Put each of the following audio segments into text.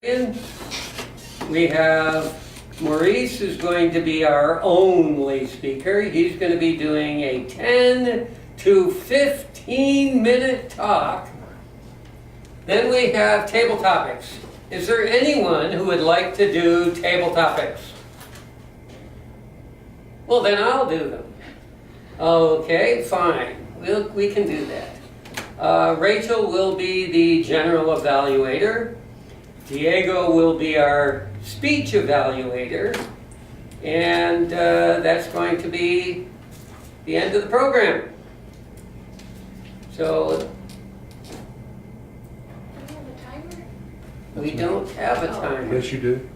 We have Maurice is going to be our only speaker. He's going to be doing a 10 to 15 minute talk. Then we have table topics. Is there anyone who would like to do table topics? Well, then I'll do them. Okay, fine. We can do that. Rachel will be the general evaluator. Diego will be our speech evaluator, and that's going to be the end of the program. So, we don't have a timer. Yes, you do.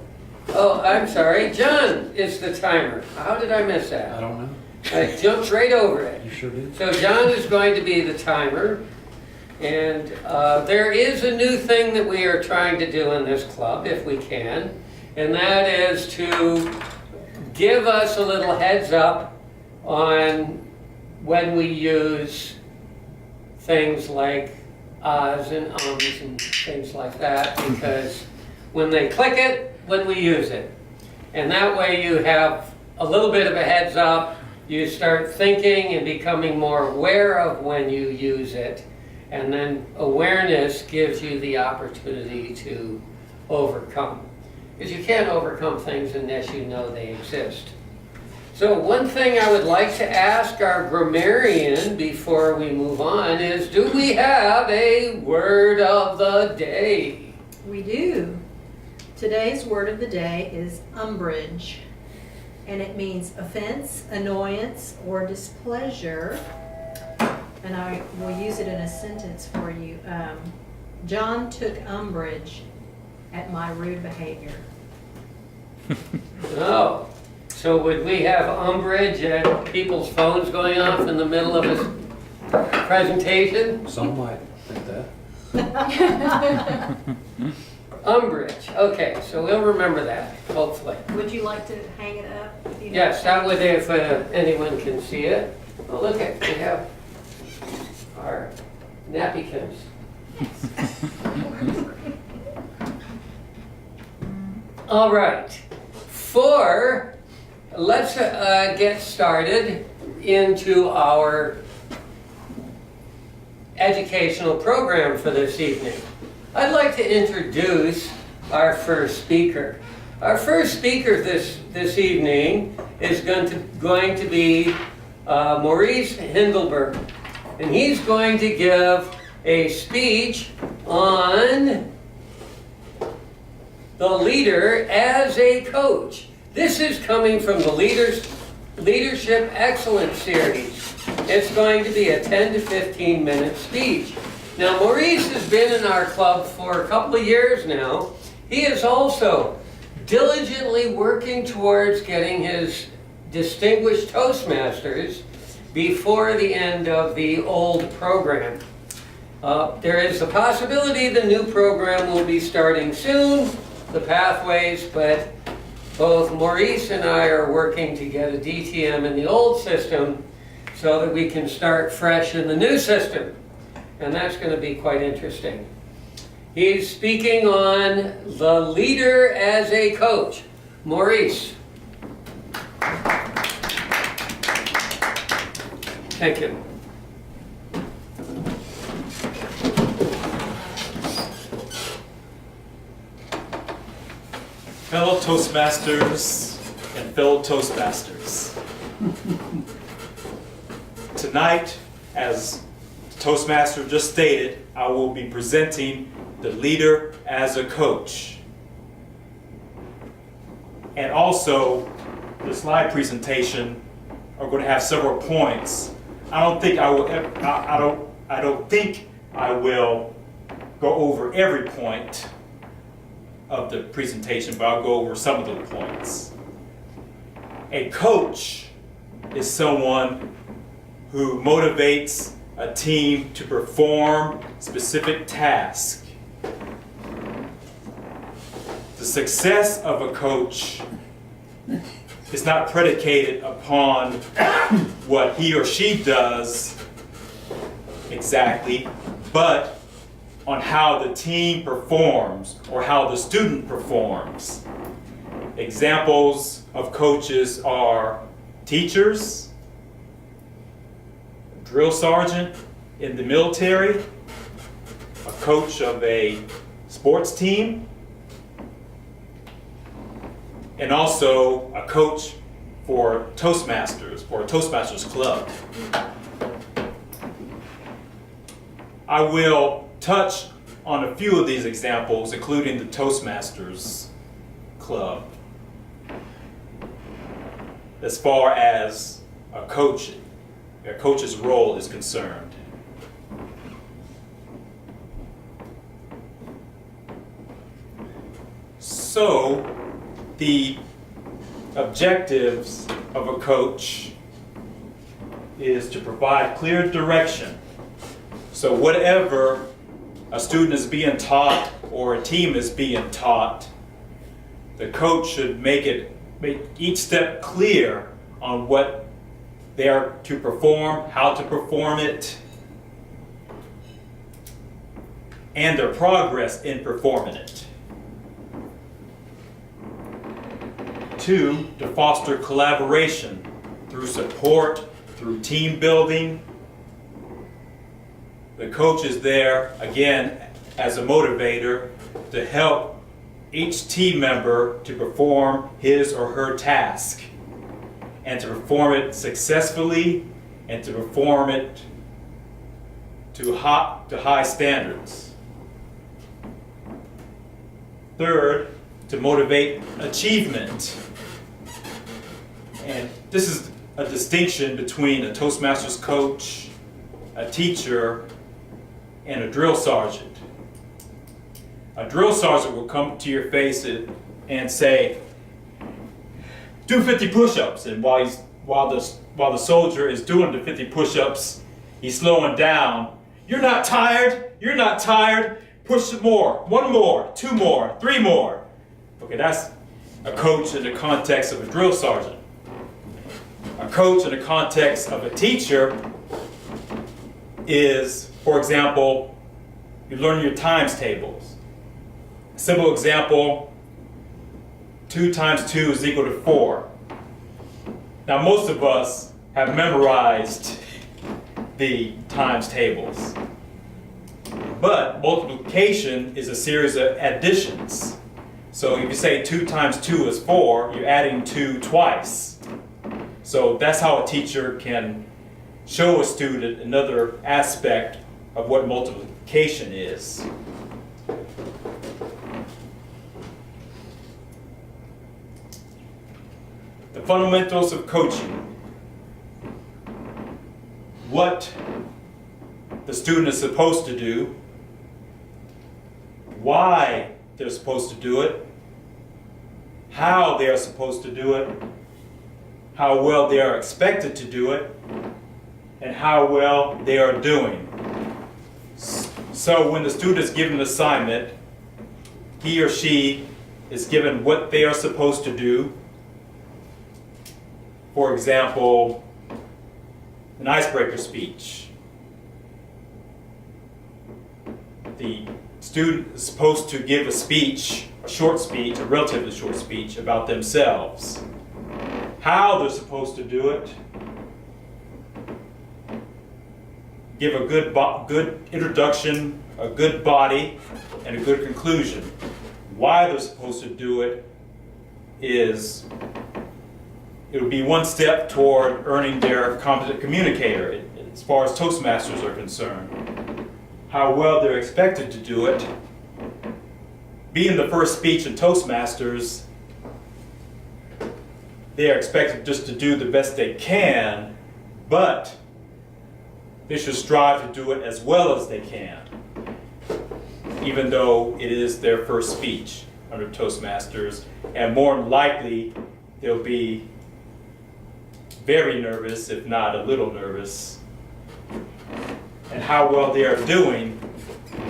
Oh, I'm sorry. John is the timer. How did I miss that? I don't know. I jumped right over it. You sure did. So John is going to be the timer. And there is a new thing that we are trying to do in this club, if we can, and that is to give us a little heads up on when we use things like ahs and ums and things like that, because when they click it, when we use it. And that way you have a little bit of a heads up, you start thinking and becoming more aware of when you use it. And then awareness gives you the opportunity to overcome. Because you can't overcome things unless you know they exist. So one thing I would like to ask our grammarian before we move on is, do we have a word of the day? We do. Today's word of the day is umbrage. And it means offense, annoyance, or displeasure. And I will use it in a sentence for you. John took umbrage at my rude behavior. Oh, so would we have umbrage at people's phones going off in the middle of a presentation? Some might think that. Umbrage. Okay, so we'll remember that, hopefully. Would you like to hang it up? Yes, that would if anyone can see it. Oh, look at, we have our napkins. All right, let's get started into our educational program for this evening. I'd like to introduce our first speaker. Our first speaker this evening is going to be Maurice Hindelberg. And he's going to give a speech on the leader as a coach. This is coming from the Leadership Excellence Series. It's going to be a 10 to 15 minute speech. Now, Maurice has been in our club for a couple of years now. He is also diligently working towards getting his Distinguished Toastmasters before the end of the old program. There is a possibility the new program will be starting soon, the pathways, but both Maurice and I are working to get a DTM in the old system so that we can start fresh in the new system. And that's going to be quite interesting. He's speaking on the leader as a coach. Maurice. Thank you. Fellow Toastmasters and fellow Toastmasters. Tonight, as the Toastmaster just stated, I will be presenting the leader as a coach. And also, the slide presentation are going to have several points. I don't think I will go over every point of the presentation, but I'll go over some of the points. A coach is someone who motivates a team to perform specific tasks. The success of a coach is not predicated upon what he or she does exactly, but on how the team performs or how the student performs. Examples of coaches are teachers, a drill sergeant in the military, a coach of a sports team, and also a coach for a Toastmasters Club. I will touch on a few of these examples, including the Toastmasters Club, as far as a coach's role is concerned. So, the objectives of a coach is to provide clear direction. So whatever a student is being taught or a team is being taught, the coach should make each step clear on what they are to perform, how to perform it, and their progress in performing it. 2, to foster collaboration through support, through team building. The coach is there, again, as a motivator to help each team member to perform his or her task and to perform it successfully and to perform it to high standards. 3rd, to motivate achievement. And this is a distinction between a Toastmasters coach, a teacher, and a drill sergeant. A drill sergeant will come to your face and say, do 50 push-ups. And while the soldier is doing the 50 push-ups, he's slowing down. You're not tired. You're not tired. Push some more. 1 more, 2 more, 3 more. Okay, that's a coach in the context of a drill sergeant. A coach in the context of a teacher is, for example, you learn your times tables. A simple example, 2 times 2 is equal to 4. Now most of us have memorized the times tables. But multiplication is a series of additions. So if you say 2 times 2 is 4, you're adding 2 twice. So that's how a teacher can show a student another aspect of what multiplication is. The fundamentals of coaching. What the student is supposed to do, why they're supposed to do it, how they are supposed to do it, how well they are expected to do it, and how well they are doing. So when the student is given an assignment, he or she is given what they are supposed to do. For example, an icebreaker speech. The student is supposed to give a speech, a short speech, a relatively short speech about themselves. How they're supposed to do it. Give a good introduction, a good body, and a good conclusion. Why they're supposed to do it is, it would be one step toward earning their competent communicator as far as Toastmasters are concerned. How well they're expected to do it. Being the first speech in Toastmasters, they are expected just to do the best they can, but they should strive to do it as well as they can, even though it is their first speech under Toastmasters, and more than likely they'll be very nervous, if not a little nervous. And how well they are doing,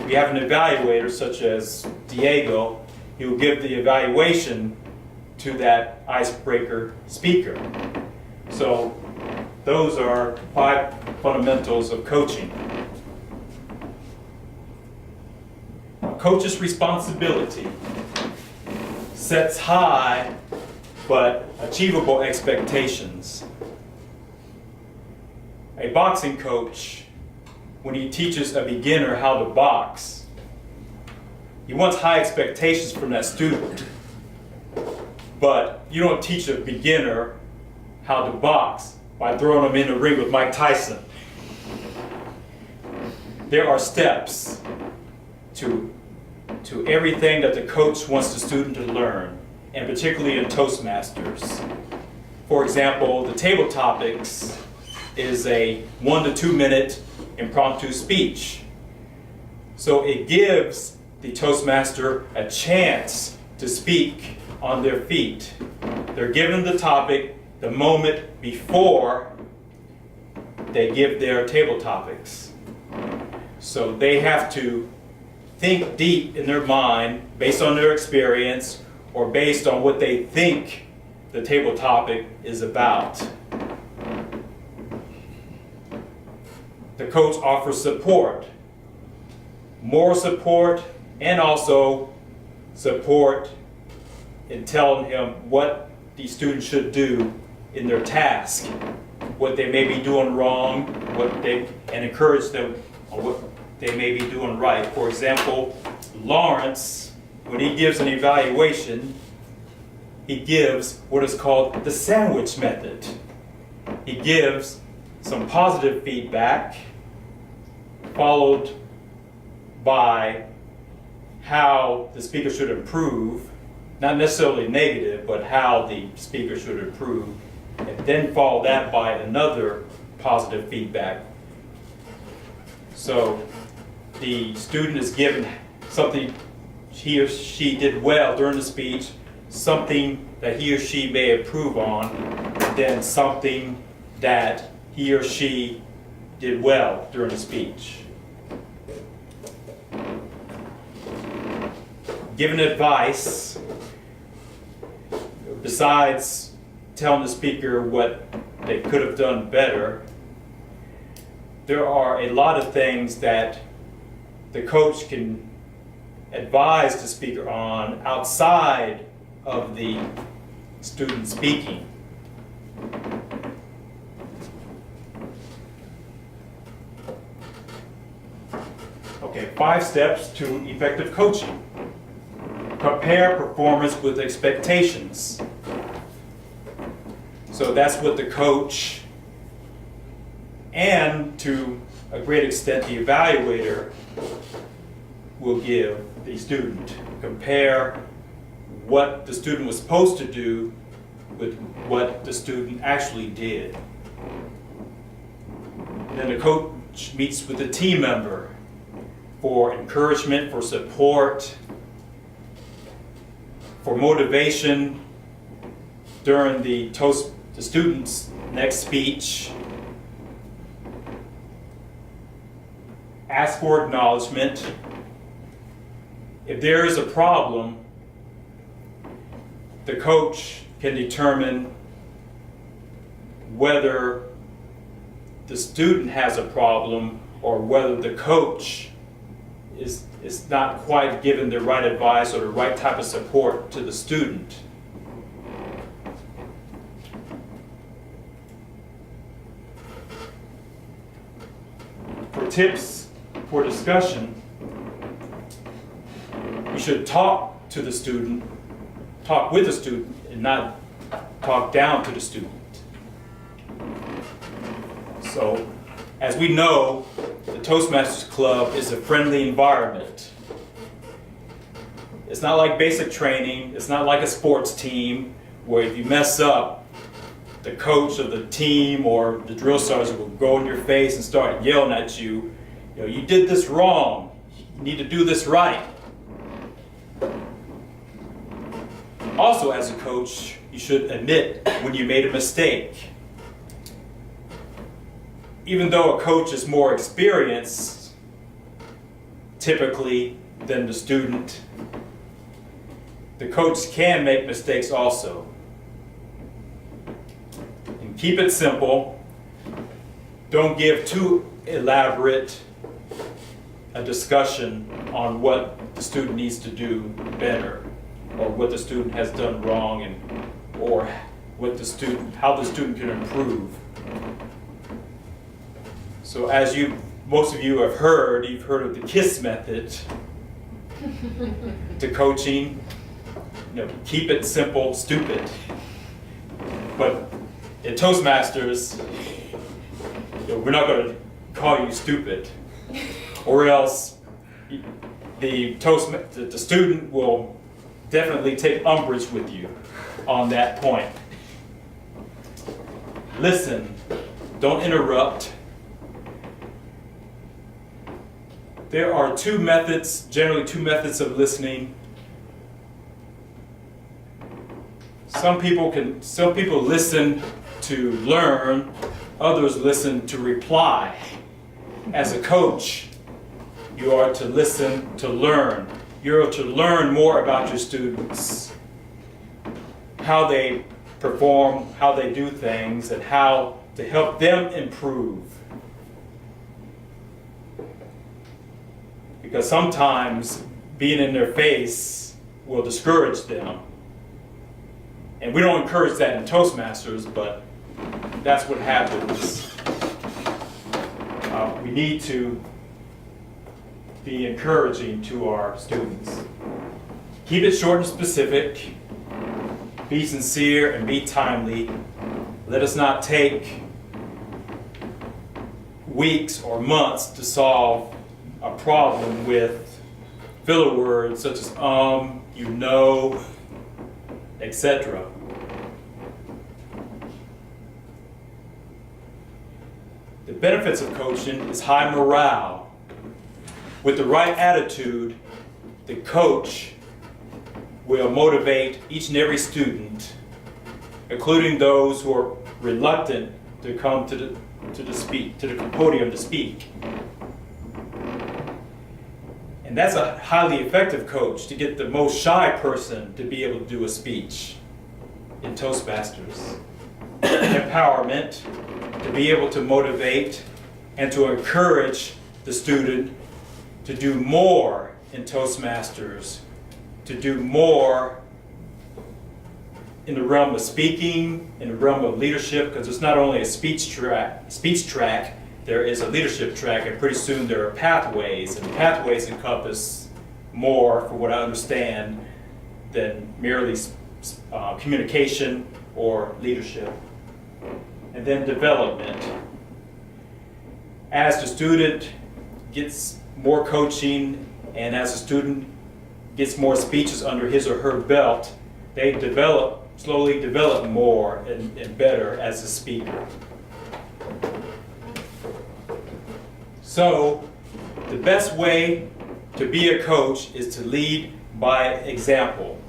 we have an evaluator such as Diego. He will give the evaluation to that icebreaker speaker. So those are 5 fundamentals of coaching. coach's responsibility sets high but achievable expectations. A boxing coach, when he teaches a beginner how to box, he wants high expectations from that student. But you don't teach a beginner how to box by throwing them in the ring with Mike Tyson. There are steps to everything that the coach wants the student to learn, and particularly in Toastmasters. For example, the table topics is a 1 to 2 minute impromptu speech. So it gives the Toastmaster a chance to speak on their feet. They're given the topic the moment before they give their table topics. So they have to think deep in their mind based on their experience or based on what they think the table topic is about. The coach offers support, moral support, and also support in telling him what the student should do in their task, what they may be doing wrong, and encourage them on what they may be doing right. For example, Lawrence, when he gives an evaluation, he gives what is called the sandwich method. He gives some positive feedback, followed by how the speaker should improve, not necessarily negative, but how the speaker should improve, and then follow that by another positive feedback. So the student is given something he or she did well during the speech, something that he or she may improve on, and then something that he or she did well during the speech. Given advice, besides telling the speaker what they could have done better, there are a lot of things that the coach can advise the speaker on outside of the student speaking. Okay, 5 steps to effective coaching. Compare performance with expectations. So that's what the coach and to a great extent the evaluator will give the student. Compare what the student was supposed to do with what the student actually did. And then the coach meets with the team member for encouragement, for support, for motivation during the student's next speech. Ask for acknowledgement. If there is a problem, the coach can determine whether the student has a problem or whether the coach is not quite giving the right advice or the right type of support to the student. For tips for discussion, you should talk with the student and not talk down to the student. So, as we know, the Toastmasters Club is a friendly environment. It's not like basic training, it's not like a sports team where if you mess up, the coach of the team or the drill sergeant will go in your face and start yelling at you, you did this wrong, you need to do this right. Also, as a coach, you should admit when you made a mistake. Even though a coach is more experienced, typically, than the student, the coach can make mistakes also. And keep it simple. Don't give too elaborate a discussion on what the student needs to do better, or what the student has done wrong, or how the student can improve. So as most of you have heard, you've heard of the KISS method to coaching. Keep it simple, stupid. But in Toastmasters, we're not going to call you stupid, or else the student will definitely take umbrage with you on that point. Listen, don't interrupt. There are generally two methods of listening. Some people listen to learn, others listen to reply. As a coach, you are to listen to learn. You're to learn more about your students, how they perform, how they do things, and how to help them improve. Because sometimes being in their face will discourage them. And we don't encourage that in Toastmasters, but that's what happens. We need to be encouraging to our students. Keep it short and specific. Be sincere and be timely. Let us not take weeks or months to solve a problem with filler words such as you know, etc. The benefits of coaching is high morale. With the right attitude, the coach will motivate each and every student, including those who are reluctant to come to the podium to speak. And that's a highly effective coach, to get the most shy person to be able to do a speech in Toastmasters. Empowerment, to be able to motivate and to encourage the student to do more in Toastmasters, to do more in the realm of speaking, in the realm of leadership, because it's not only a speech track, there is a leadership track, and pretty soon there are pathways, and pathways encompass more, for what I understand, than merely communication or leadership. And then development. As the student gets more coaching, and as the student gets more speeches under his or her belt, they slowly develop more and better as a speaker. So, the best way to be a coach is to lead by example.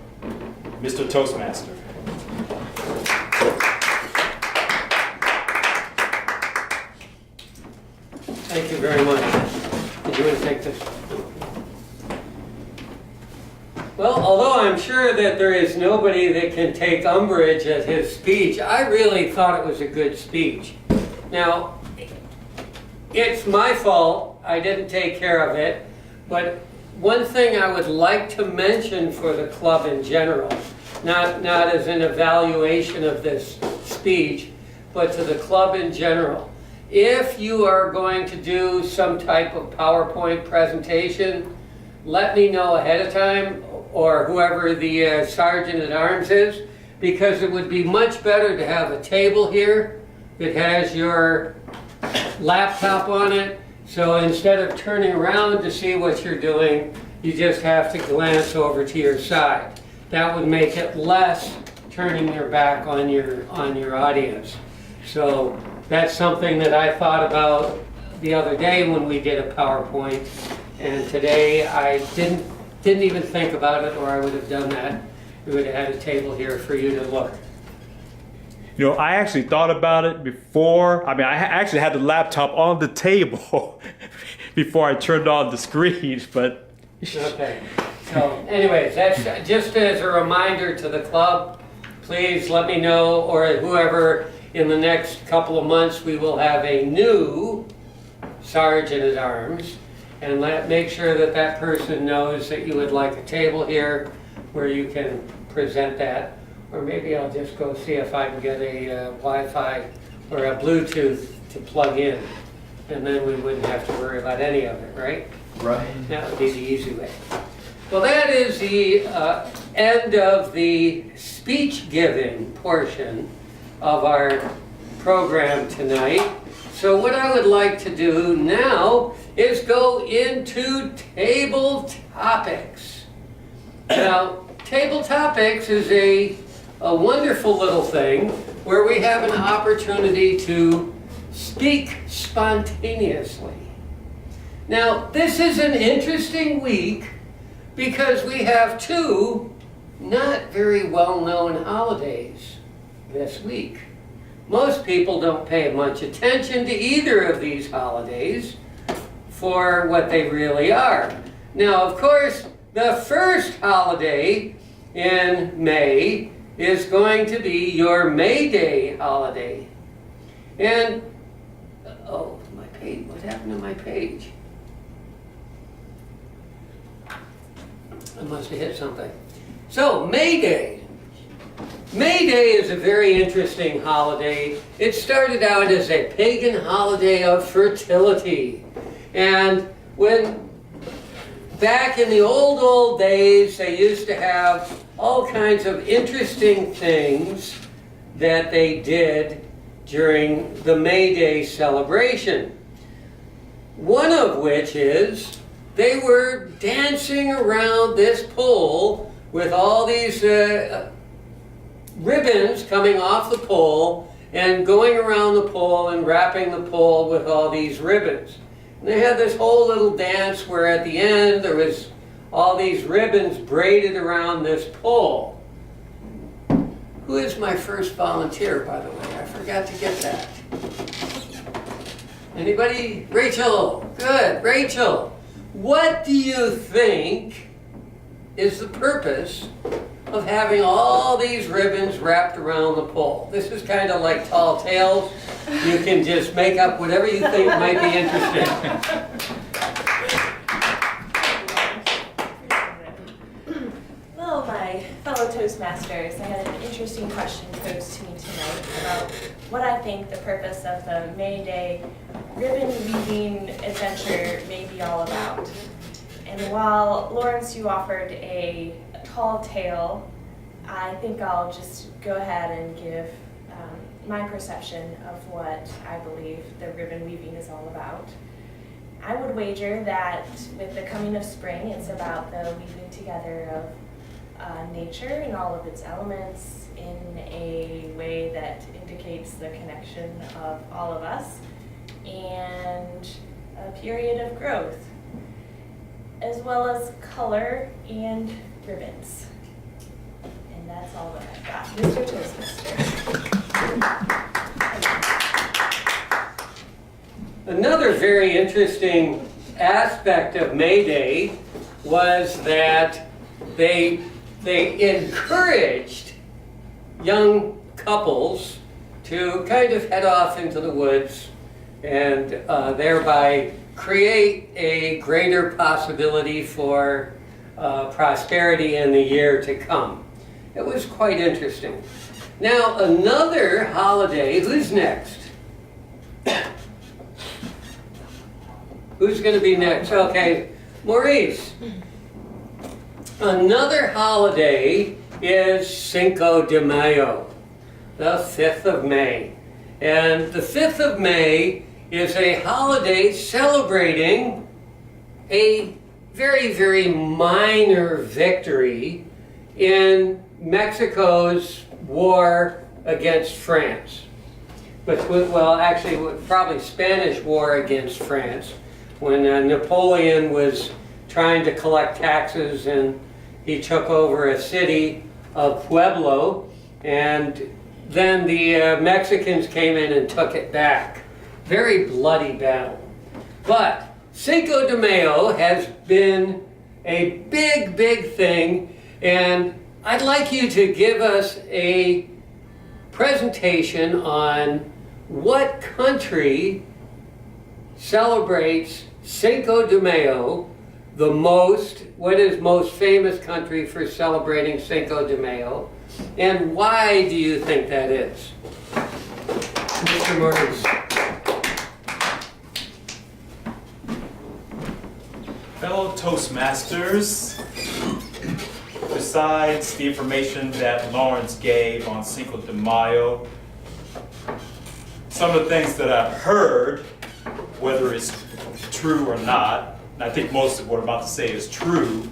Mr. Toastmaster. Thank you very much. Did you want to take this? Well, although I'm sure that there is nobody that can take umbrage at his speech, I really thought it was a good speech. Now, it's my fault I didn't take care of it, but one thing I would like to mention for the club in general, not as an evaluation of this speech, but to the club in general. If you are going to do some type of PowerPoint presentation, let me know ahead of time, or whoever the Sergeant at Arms is, because it would be much better to have a table here that has your laptop on it, so instead of turning around to see what you're doing, you just have to glance over to your side. That would make it less turning your back on your audience. So that's something that I thought about the other day when we did a PowerPoint, and today I didn't even think about it, or I would have done that. We would have had a table here for you to look. You know, I actually thought about it before. I mean, I actually had the laptop on the table before I turned on the screen, but... Okay. So, anyways, that's just as a reminder to the club. Please let me know, or whoever, in the next couple of months we will have a new Sergeant at Arms. and make sure that that person knows that you would like a table here where you can present that. Or maybe I'll just go see if I can get a Wi-Fi or a Bluetooth to plug in, and then we wouldn't have to worry about any of it, right? Right. That would be the easy way. Well, that is the end of the speech giving portion of our program tonight. So what I would like to do now is go into table topics. Now, table topics is a wonderful little thing where we have an opportunity to speak spontaneously. Now, this is an interesting week because we have two not very well-known holidays this week. Most people don't pay much attention to either of these holidays for what they really are. Now, of course, the first holiday in May is going to be your May Day holiday. And, oh, my page, what happened to my page? I must have hit something. So, May Day. May Day is a very interesting holiday. It started out as a pagan holiday of fertility. And when, back in the old days, they used to have all kinds of interesting things that they did during the May Day celebration. One of which is they were dancing around this pole with all these ribbons coming off the pole and going around the pole and wrapping the pole with all these ribbons. And they had this whole little dance where at the end there was all these ribbons braided around this pole. Who is my first volunteer, by the way? I forgot to get that. Anybody? Rachel. Good. Rachel. What do you think is the purpose of having all these ribbons wrapped around the pole? This is kind of like Tall Tales. You can just make up whatever you think might be interesting. Well, my fellow Toastmasters, I had an interesting question posed to me tonight about what I think the purpose of the May Day ribbon weaving adventure may be all about. And while Lawrence, you offered a tall tale, I think I'll just go ahead and give my perception of what I believe the ribbon weaving is all about. I would wager that with the coming of spring, it's about the weaving together of nature and all of its elements in a way that indicates the connection of all of us, and a period of growth, as well as color and ribbons. And that's all that I've got. Mr. Toastmaster. Another very interesting aspect of May Day was that they encouraged young couples to kind of head off into the woods and thereby create a greater possibility for prosperity in the year to come. It was quite interesting. Now, another holiday, who's next? Who's going to be next? Okay, Maurice. Another holiday is Cinco de Mayo, the 5th of May. And the 5th of May is a holiday celebrating a very, very minor victory in Mexico's war against France. But, well, actually, probably Spanish war against France, when Napoleon was trying to collect taxes and he took over a city of Pueblo, and then the Mexicans came in and took it back. Very bloody battle. But Cinco de Mayo has been a big, big thing, and I'd like you to give us a presentation on what country celebrates Cinco de Mayo, what is most famous country for celebrating Cinco de Mayo, and why do you think that is? Mr. Morris. Fellow Toastmasters, besides the information that Lawrence gave on Cinco de Mayo, some of the things that I've heard, whether it's true or not, and I think most of what I'm about to say is true,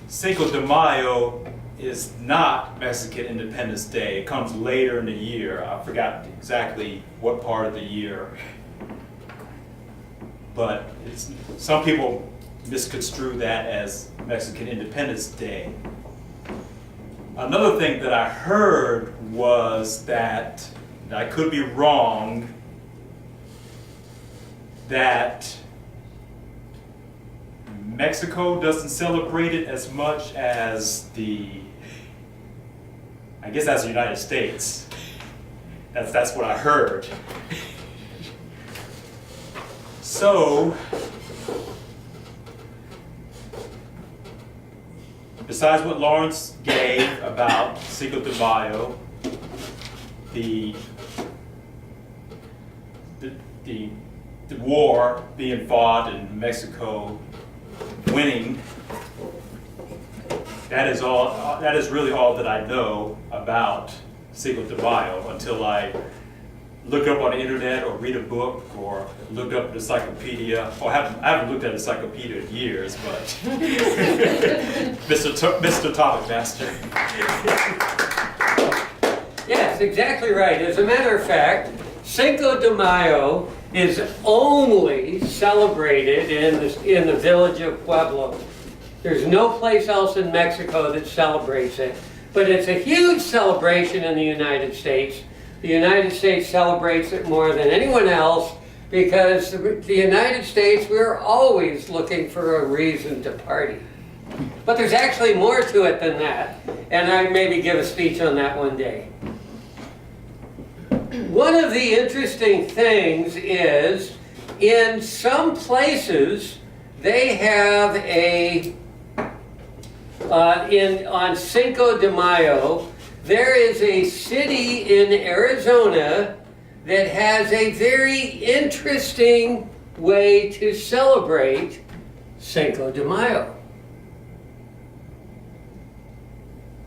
Cinco de Mayo is not Mexican Independence Day. It comes later in the year. I forgot exactly what part of the year. But some people misconstrue that as Mexican Independence Day. Another thing that I heard was that, and I could be wrong, that Mexico doesn't celebrate it as much as I guess that's the United States. That's what I heard. So, besides what Lawrence gave about Cinco de Mayo, the war being fought in Mexico, winning, that is really all that I know about Cinco de Mayo until I look up on the internet or read a book or look up an encyclopedia. Well, I haven't looked at an encyclopedia in years, but Mr. Topic Master. Yes, exactly right. As a matter of fact, Cinco de Mayo is only celebrated in the village of Pueblo. There's no place else in Mexico that celebrates it. But it's a huge celebration in the United States. The United States celebrates it more than anyone else because the United States, we're always looking for a reason to party. But there's actually more to it than that. And I maybe give a speech on that one day. One of the interesting things is, in some places, they have on Cinco de Mayo, there is a city in Arizona that has a very interesting way to celebrate Cinco de Mayo.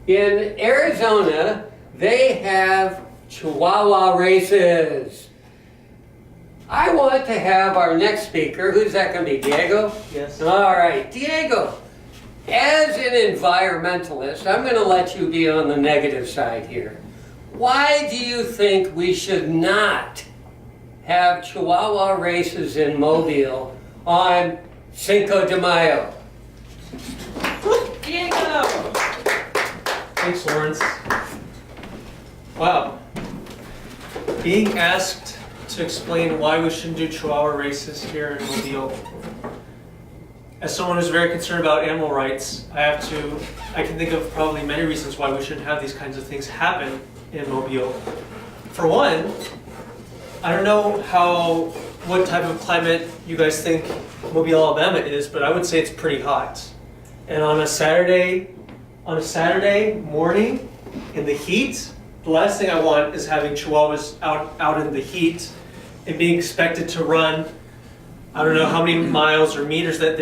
In Arizona, they have Chihuahua races. I want to have our next speaker, who's that going to be, Diego? Yes. All right, Diego. As an environmentalist, I'm going to let you be on the negative side here. Why do you think we should not have Chihuahua races in Mobile on Cinco de Mayo? Diego! Thanks, Lawrence. Wow. Being asked to explain why we shouldn't do Chihuahua races here in Mobile. As someone who's very concerned about animal rights, I can think of probably many reasons why we shouldn't have these kinds of things happen in Mobile. For one, I don't know what type of climate you guys think Mobile, Alabama is, but I would say it's pretty hot. And on a Saturday morning in the heat, the last thing I want is having Chihuahuas out in the heat and being expected to run, I don't know how many miles or meters that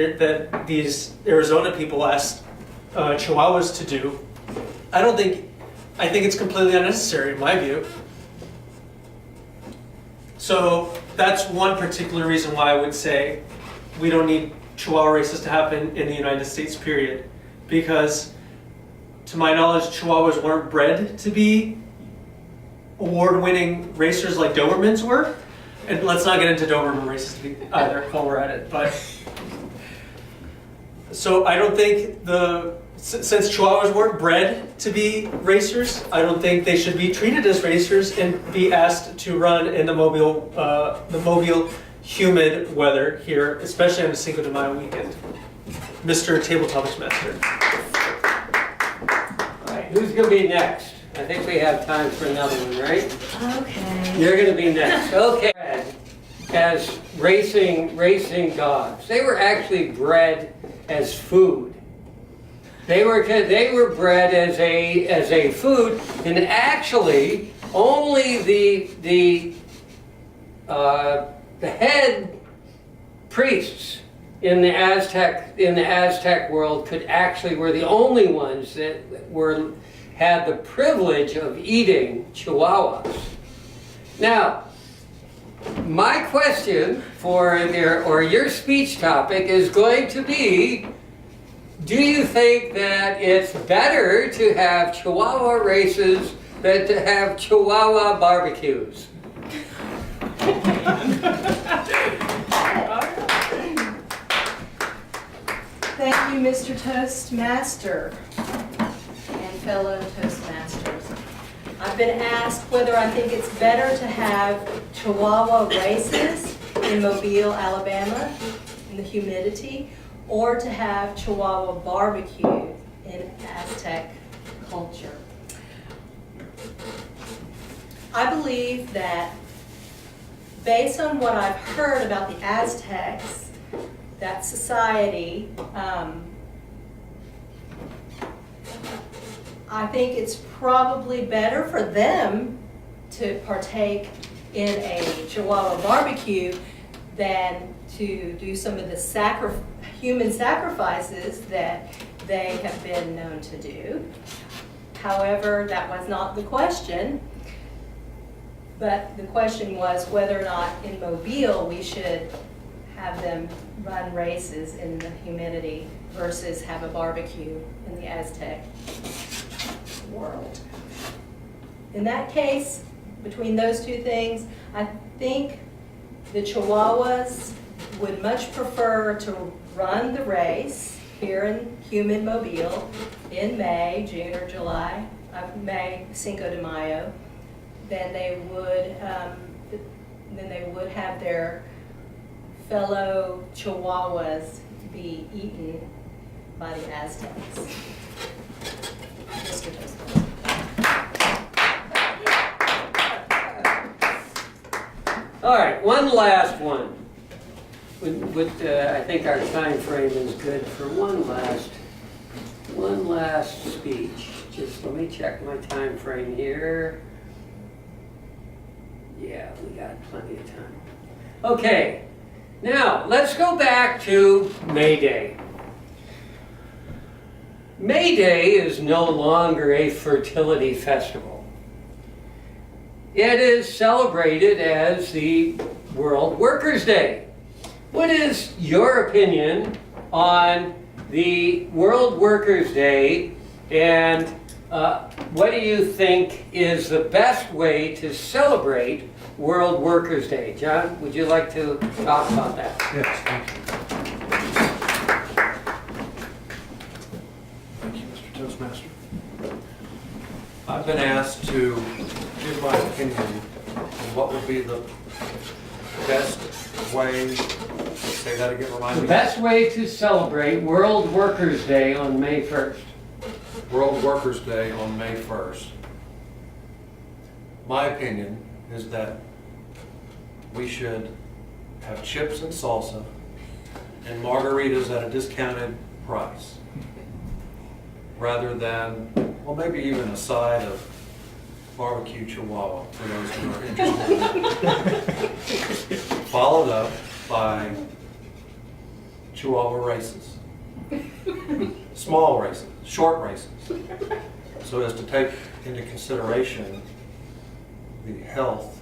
these Arizona people asked Chihuahuas to do. I think it's completely unnecessary in my view. So that's one particular reason why I would say we don't need Chihuahua races to happen in the United States, period. Because to my knowledge, Chihuahuas weren't bred to be award-winning racers like Dobermans were. And let's not get into Doberman races either while we're at it. But so I don't think since Chihuahuas weren't bred to be racers, I don't think they should be treated as racers and be asked to run in the Mobile humid weather here, especially on the Cinco de Mayo weekend. Mr. Tabletop Master. All right, who's going to be next? I think we have time for another one, right? Okay. You're going to be next. Okay. as racing dogs. They were actually bred as food. They were bred as a food, and actually only the head priests in the Aztec world were the only ones that had the privilege of eating chihuahuas. Now, my question for your speech topic is going to be, do you think that it's better to have chihuahua races than to have chihuahua barbecues? Thank you, Mr. Toastmaster and fellow Toastmasters. I've been asked whether I think it's better to have Chihuahua races in Mobile, Alabama, in the humidity, or to have Chihuahua barbecue in Aztec culture. I believe that based on what I've heard about the Aztecs, that society, I think it's probably better for them to partake in a Chihuahua barbecue than to do some of the human sacrifices that they have been known to do. However, that was not the question. But the question was whether or not in Mobile we should have them run races in the humidity versus have a barbecue in the Aztec world. In that case, between those two things, I think the Chihuahuas would much prefer to run the race here in humid Mobile in May, June, or July, May, Cinco de Mayo, than they would have their fellow Chihuahuas be eaten by the Aztecs. Mr. Toastmaster. All right, one last one. I think our time frame is good for one last speech. Just let me check my time frame here. Yeah, we got plenty of time. Okay, now let's go back to May Day. May Day is no longer a fertility festival. It is celebrated as the World Workers' Day. What is your opinion on the World Workers' Day, and what do you think is the best way to celebrate World Workers' Day? John, would you like to talk about that? Yes, thank you. Thank you, Mr. Toastmaster. I've been asked to give my opinion on what would be the best way, say that again, remind The me. best way to celebrate World Workers' Day on May 1st. World Workers' Day on May 1st. My opinion is that we should have chips and salsa and margaritas at a discounted price, rather than, well, maybe even a side of barbecue chihuahua for those who are interested. Followed up by chihuahua races. Small races, short races, so as to take into consideration the health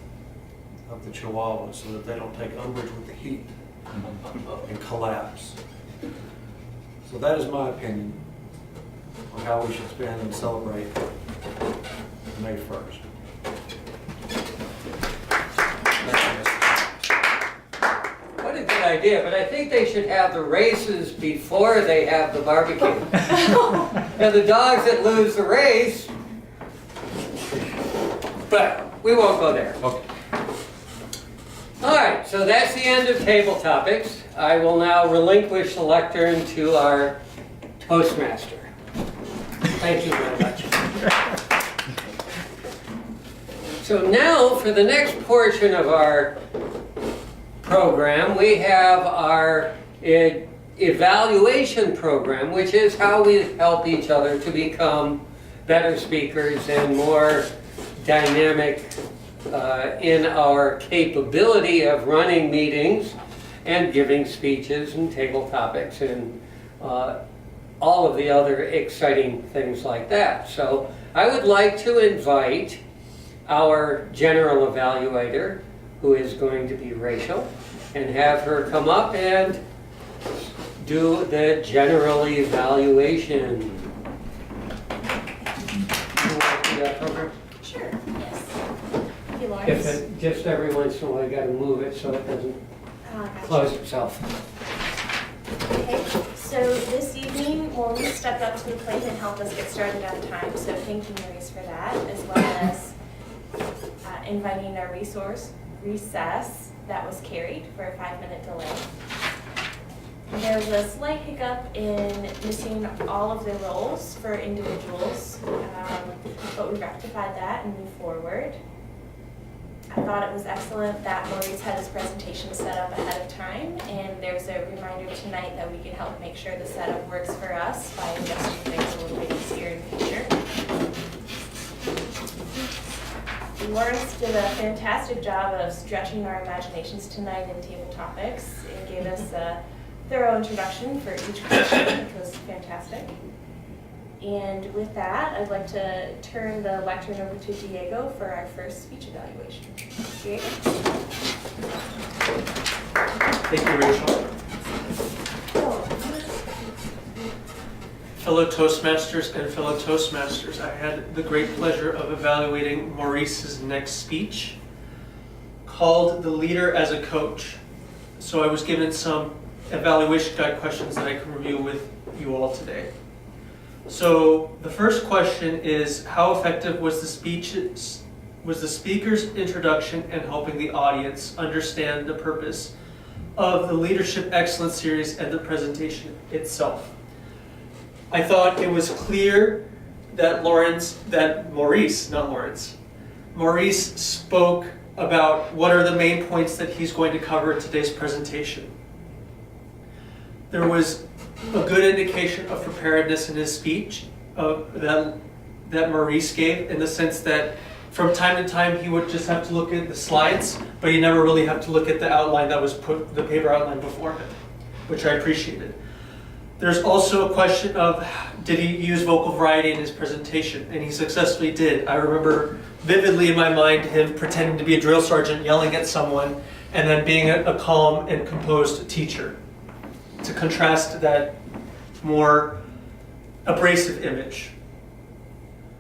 of the chihuahuas so that they don't take umbrage with the heat and collapse. So that is my opinion on how we should spend and celebrate May 1st. What a good idea, but I think they should have the races before they have the barbecue. And the dogs that lose the race, but we won't go there. Okay. All right, so that's the end of table topics. I will now relinquish the lectern to our Toastmaster. Thank you very much. So now for the next portion of our program, we have our evaluation program, which is how we help each other to become better speakers and more dynamic in our capability of running meetings and giving speeches and table topics and all of the other exciting things like that. So I would like to invite our general evaluator, who is going to be Rachel, and have her come up and do the general evaluation. You want to do that program? Sure, yes. Thank you, If Lawrence. it, just every once in a while, you got to move it so it doesn't Gotcha. close itself. Okay, so this evening, Maurice stepped up to the plate and helped us get started on time, so thank you, Maurice, for that, as well as inviting our recess that was carried for a 5-minute delay. There was a slight hiccup in missing all of the roles for individuals, but we rectified that and moved forward. I thought it was excellent that Maurice had his presentation set up ahead of time, and there's a reminder tonight that we can help make sure the setup works for us by adjusting things a little bit easier in the future. Lawrence did a fantastic job of stretching our imaginations tonight in table topics and gave us a thorough introduction for each question, which was fantastic. And with that, I'd like to turn the lectern over to Diego for our first speech evaluation. Diego? Thank you, Rachel. Fellow Toastmasters and fellow Toastmasters, I had the great pleasure of evaluating Maurice's next speech called The Leader as a Coach. So I was given some evaluation guide questions that I can review with you all today. So the first question is, how effective was the speaker's introduction in helping the audience understand the purpose of the Leadership Excellence Series and the presentation itself? I thought it was clear that Maurice spoke about what are the main points that he's going to cover in today's presentation. There was a good indication of preparedness in his speech that Maurice gave, in the sense that from time to time he would just have to look at the slides, but he never really had to look at the outline that was put, the paper outline before him, which I appreciated. There's also a question of, did he use vocal variety in his presentation? And he successfully did. I remember vividly in my mind him pretending to be a drill sergeant, yelling at someone, and then being a calm and composed teacher, to contrast that more abrasive image.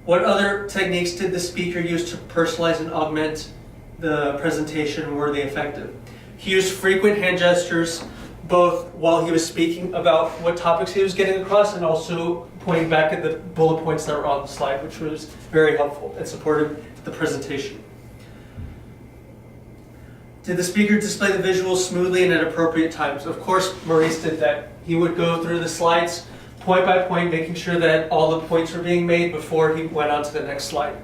What other techniques did the speaker use to personalize and augment the presentation, and were they effective? He used frequent hand gestures, both while he was speaking about what topics he was getting across and also pointing back at the bullet points that were on the slide, which was very helpful and supported the presentation. Did the speaker display the visuals smoothly and at appropriate times? Of course, Maurice did that. He would go through the slides point by point, making sure that all the points were being made before he went on to the next slide.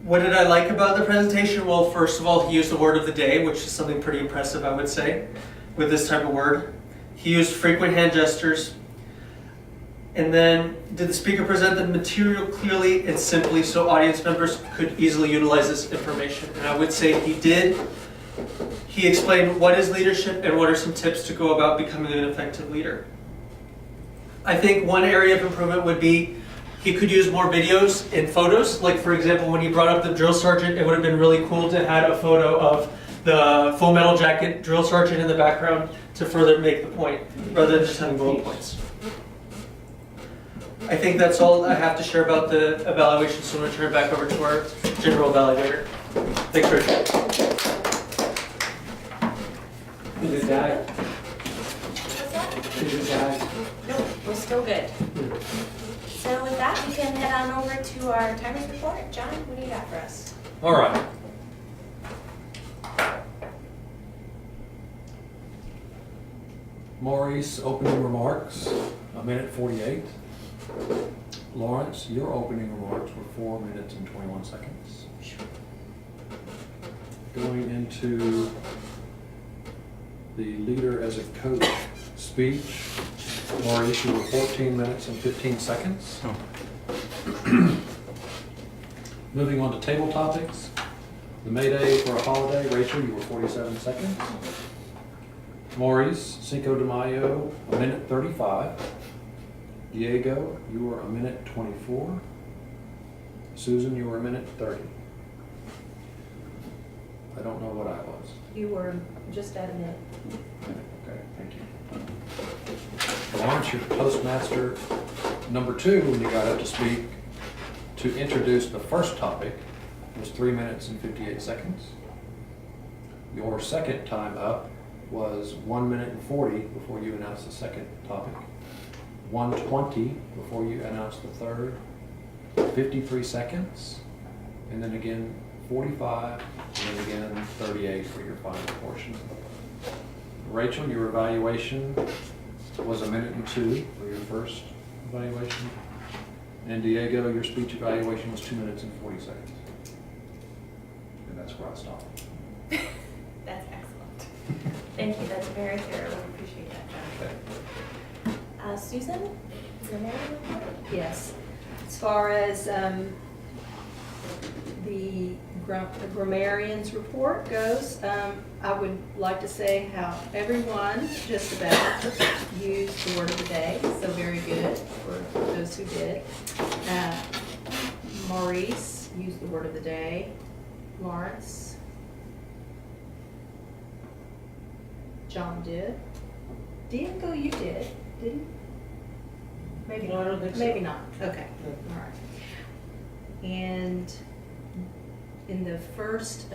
What did I like about the presentation? Well, first of all, he used the word of the day, which is something pretty impressive, I would say, with this type of word. He used frequent hand gestures. And then, did the speaker present the material clearly and simply so audience members could easily utilize this information? And I would say he did. He explained what is leadership and what are some tips to go about becoming an effective leader. I think one area of improvement would be he could use more videos and photos. Like, for example, when he brought up the drill sergeant, it would have been really cool to have a photo of the full metal jacket drill sergeant in the background to further make the point, rather than just having bullet points. I think that's all I have to share about the evaluation, so I'm going to turn it back over to our general evaluator. Thanks, Richard. Did it die? What's that? Did it die? Nope, we're still good. So with that, we can head on over to our timers report. John, what do you got for us? All right. Maurice, opening remarks, 1:48. Lawrence, your opening remarks were 4 minutes and 21 seconds. going into the leader as a coach speech. Maurice, you were 14 minutes and 15 seconds. Moving on to table topics. The May Day for a holiday, Rachel, you were 47 seconds. Maurice, Cinco de Mayo, a minute 35. Diego, you were a minute 24. Susan, you were a minute 30. I don't know what I was. You were just at a minute. Okay, thank you. Lawrence, you're Toastmaster number 2 when you got up to speak to introduce the first topic. It was 3 minutes and 58 seconds. Your second time up was 1 minute and 40 before you announced the second topic. 1:20 before you announced the third. 53 seconds. And then again 45, and then again 38 for your final portion. Rachel, your evaluation was 1 minute and 2 for your first evaluation. And Diego, your speech evaluation was 2 minutes and 40 seconds. And that's where I stopped. That's excellent. Thank you, that's very thorough, we appreciate that, Okay. John. Susan, grammarian report? Yes. As far as the grammarian's report goes, I would like to say how everyone just about used the word of the day, so very good for those who did. Maurice used the word of the day. Lawrence. John did. Diego, you did, didn't you? Maybe No, I not. don't think so. Maybe not. Okay. All right. And in the first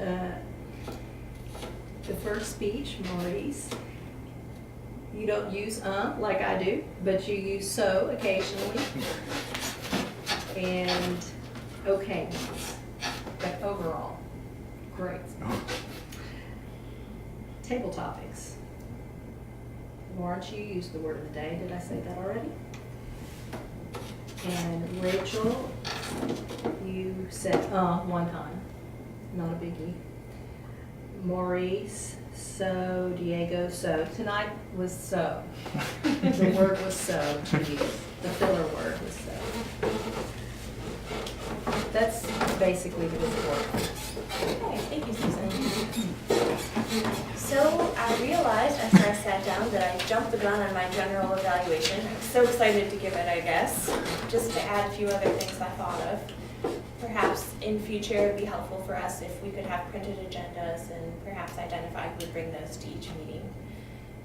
speech, Maurice, you don't use like I do, but you use so occasionally, and okay, but overall, great. Table topics. Lawrence, you used the word of the day. Did I say that already? And Rachel, you said one time, not a biggie. Maurice, so. Diego, so. Tonight was so. The word was so to use. The filler word was so. That's basically the report. Okay, thank you, Susan. So I realized after I sat down that I jumped the gun on my general evaluation. I'm so excited to give it, I guess, just to add a few other things I thought of. Perhaps in future it would be helpful for us if we could have printed agendas and perhaps identify who would bring those to each meeting.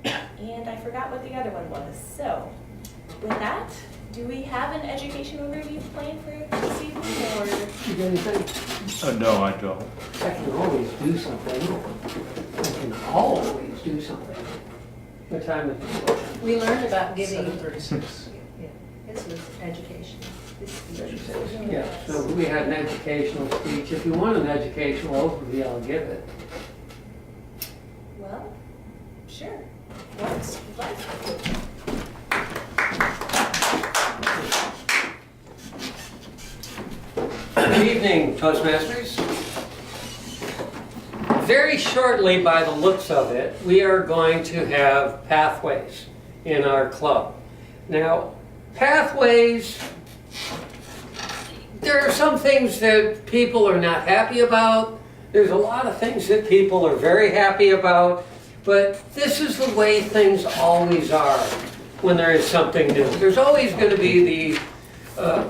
And I forgot what the other one was. So with that, do we have an education overview plan for this evening, or? You got anything? No, I don't. I can always do something. I can always do something. What time is it? We learned about giving. 7:36. Yeah, this was education. This is education. Yeah, so we had an educational speech. If you want an educational overview, I'll give it. Well, sure. What's like? Good evening, Toastmasters. Very shortly, by the looks of it, we are going to have pathways in our club. Now, pathways, there are some things that people are not happy about. There's a lot of things that people are very happy about. But this is the way things always are when there is something new. There's always going to be the,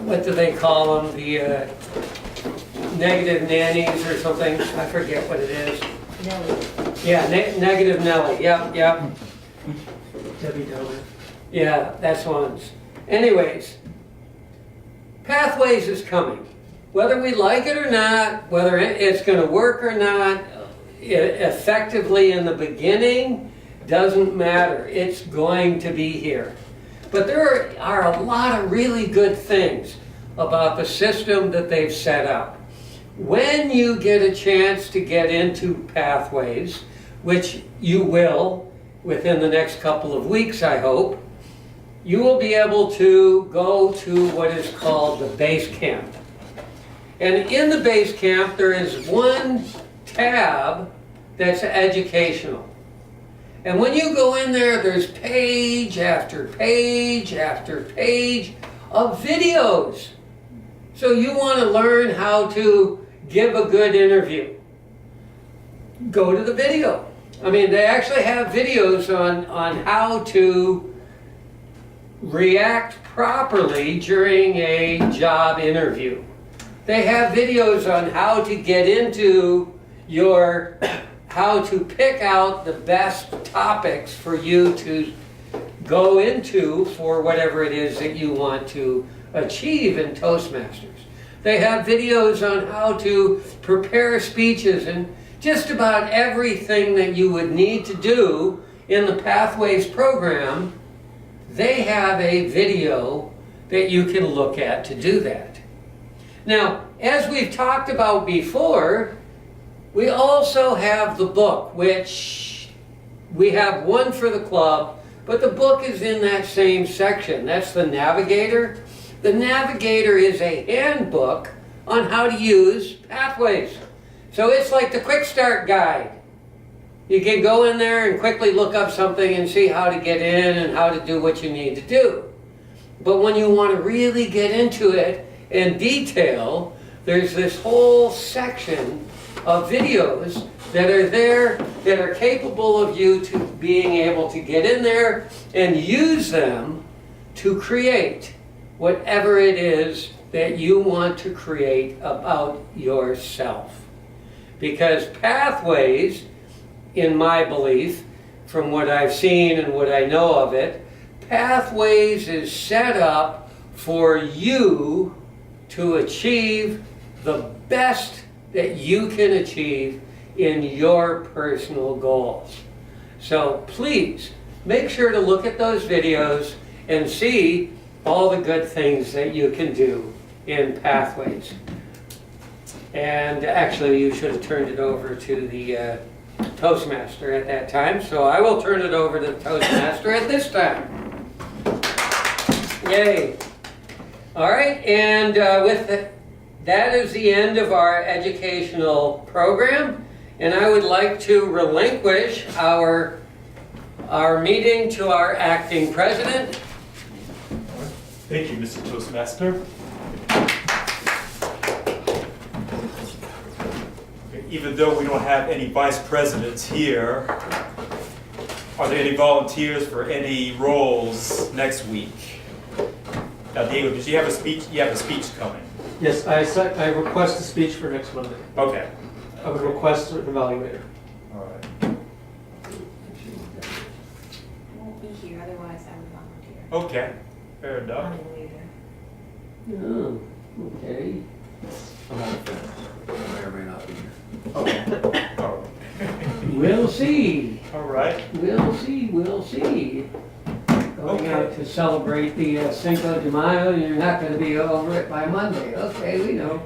what do they call them, the negative nannies or something. I forget what it is. Nelly. Yeah, negative Nelly. Yep, yep. Debbie Downer. Yeah, that's ones. Anyways, Pathways is coming. Whether we like it or not, whether it's going to work or not, effectively in the beginning, doesn't matter. It's going to be here. But there are a lot of really good things about the system that they've set up. When you get a chance to get into Pathways, which you will within the next couple of weeks, I hope, you will be able to go to what is called the base camp. And in the base camp, there is one tab that's educational. And when you go in there, there's page after page after page of videos. So you want to learn how to give a good interview. Go to the video. I mean, they actually have videos on how to react properly during a job interview. They have videos on how to get into how to pick out the best topics for you to go into for whatever it is that you want to achieve in Toastmasters. They have videos on how to prepare speeches and just about everything that you would need to do in the Pathways program. They have a video that you can look at to do that. Now, as we've talked about before, we also have the book, which we have one for the club, but the book is in that same section. That's the Navigator. The Navigator is a handbook on how to use Pathways. So it's like the Quick Start Guide. You can go in there and quickly look up something and see how to get in and how to do what you need to do. But when you want to really get into it in detail, there's this whole section of videos that are there that are capable of you to being able to get in there and use them to create whatever it is that you want to create about yourself. Because Pathways, in my belief, from what I've seen and what I know of it, Pathways is set up for you to achieve the best that you can achieve in your personal goals. So please, make sure to look at those videos and see all the good things that you can do in Pathways. And actually, you should have turned it over to the Toastmaster at that time, so I will turn it over to the Toastmaster at this time. Yay. All right, and that is the end of our educational program, and I would like to relinquish our meeting to our acting president. Thank you, Mr. Toastmaster. Even though we don't have any vice presidents here, are there any volunteers for any roles next week? Now, Diego, did you have a speech? You have a speech coming. Yes, I request a speech for next Monday. Okay. I would request an evaluator. All right. I won't be here, otherwise I would volunteer. Okay. Fair enough. Oh, okay. I'm on the fence. I may or may not be here. Okay. Oh. We'll see. All right. We'll see. We'll see. Going Okay. out to celebrate the Cinco de Mayo, and you're not going to be over it by Monday. Okay, we know.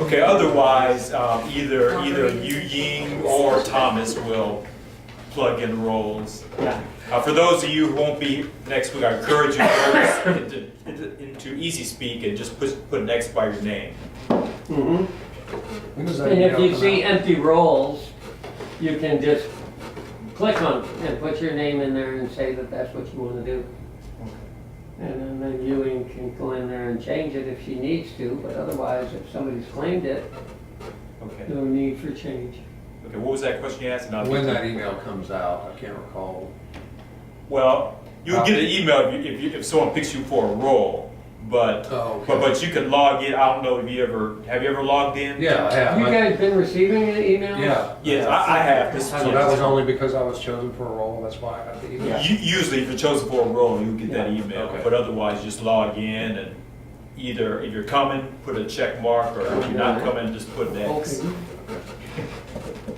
Okay. Otherwise, either Yu Ying or Thomas will plug in roles. Yeah. For those of you who won't be next week, I encourage you to go into Easy Speak and just put an X by your name. Mm-hmm. When does that And if email you come see out? empty roles, you can just click on it and put your name in there and say that that's what you want to do. And then Ewing can go in there and change it if she needs to, but otherwise, if somebody's claimed it, Okay. no need for change. Okay. What was that question you asked? And I'll When get that to- email comes out, I can't recall. Well, you'll get an email if someone picks you for a role, but Oh, okay. but you can log in. I don't know if have you ever logged in? Yeah, I have. You guys been receiving the emails? Yeah. Yes, I have. This, So that was only because I was chosen for a role, that's why I got the email. Usually, if you're chosen for a role, you get that Yeah. email. Okay. But otherwise, just log in and either if you're coming, put a check mark, or if you're not coming, just put an X.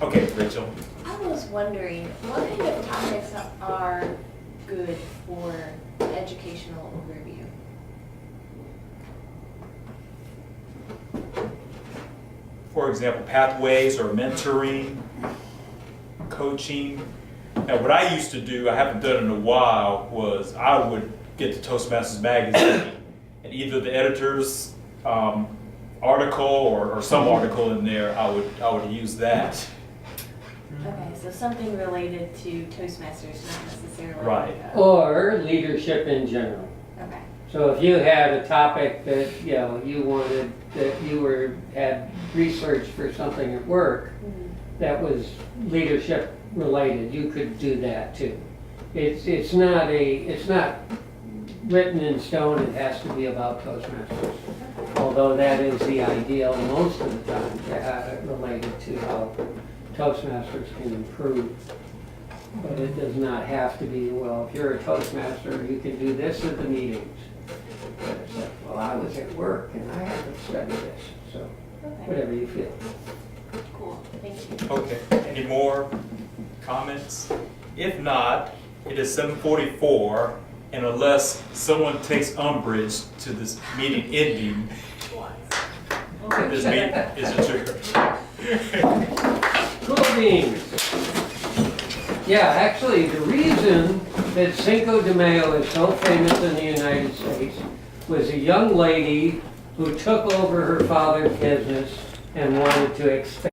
Okay. Okay, Rachel. I was wondering, what kind of topics are good for an educational overview? For example, pathways or mentoring, coaching. And what I used to do, I haven't done it in a while, was I would get the Toastmasters magazine and either the editors article or some article in there, I would use that. Okay, so something related to Toastmasters, not necessarily. Right. Or leadership in general. Okay. So if you had a topic that, you know, you wanted, that you had research for something at work that was leadership related, you could do that too. It's not written in stone, it has to be about Toastmasters. Although that is the ideal most of the time, to have it related to how Toastmasters can improve. But it does not have to be, well, if you're a Toastmaster, you can do this at the meetings. But it's like, well, I was at work and I had to study this, so Okay. whatever you feel. Cool. Thank you. Okay, any more comments? If not, it is 7:44, and unless someone takes umbrage to this meeting ending, this meeting is adjourned. Cool beans. Yeah, actually, the reason that Cinco de Mayo is so famous in the United States was a young lady who took over her father's business and wanted to expand